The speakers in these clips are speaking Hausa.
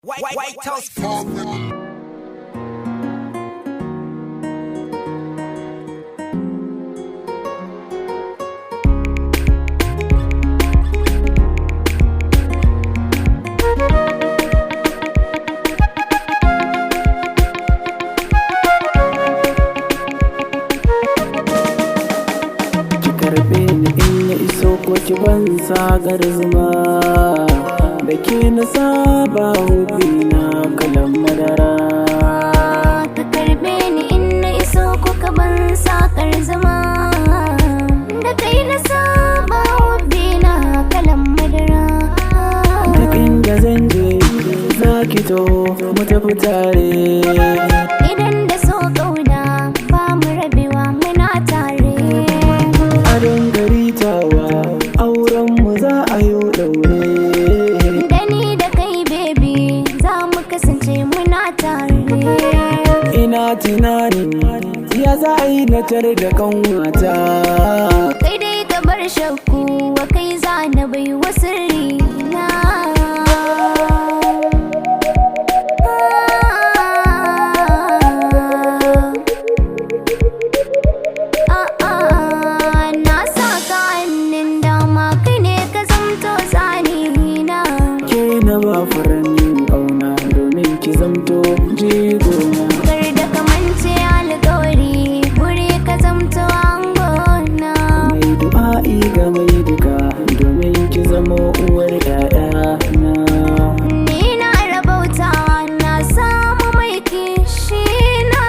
White toast. Karbe ni in ya iso ko ki ban sagar zuma da ke na saba hobi na kalan madara. Ka karbe ni in na iso ko ka ban sakar zuma da kai na saba hobi na kalan madara. Duk inda zan je za ki to mu tafi tare. Idan da so ƙauna ba mu rabewa muna tare. Adon gari tawa auren mu za a yi daure. Da ni da kai baby za mu kasance muna tare. Ina tunanin ya za a yi na tare da kanwata. Kai dai ka bar shakku wa kai za na bai wa sirri na. Na saka hannun dama kai ne ka zamto zani na. Ke na ba furannin ƙauna domin ki zamto jigona. Kar da ka mance alƙawari guri ka zamto angona. Mai du'a'i ga mai duka domin ki zamo uwar 'ya'yana. Ni na rabauta na samu mai kishi na.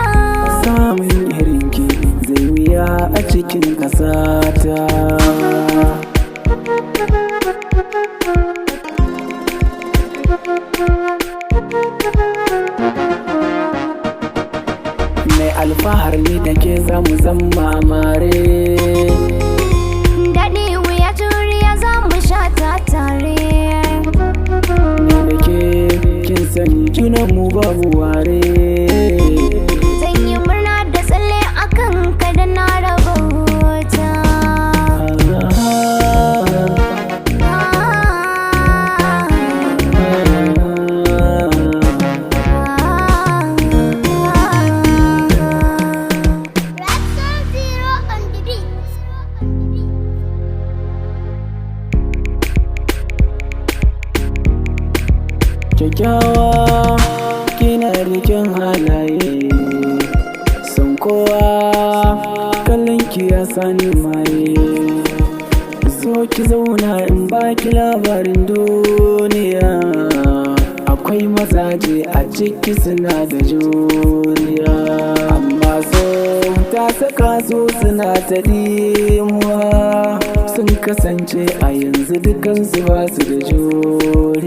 Samun irinki zai wuya a cikin ƙasata. Mai alfahari da ke zamu zama mare. Daɗi wuya juriya za mu sha ta tare. Ni da ke kin sani junanmu babu ware. Zan yi murna da tsalle akan ka da na rabauta. Kyakkyawa kina da kyan halaye, son kowa kallon ki ya sani maye. So ki zauna in baki labarin duniya, akwai mazaje a ciki suna da juriya, amma so ta saka su suna ta dimuwa. Sun kasance a yanzu dukansu ba su da juriya.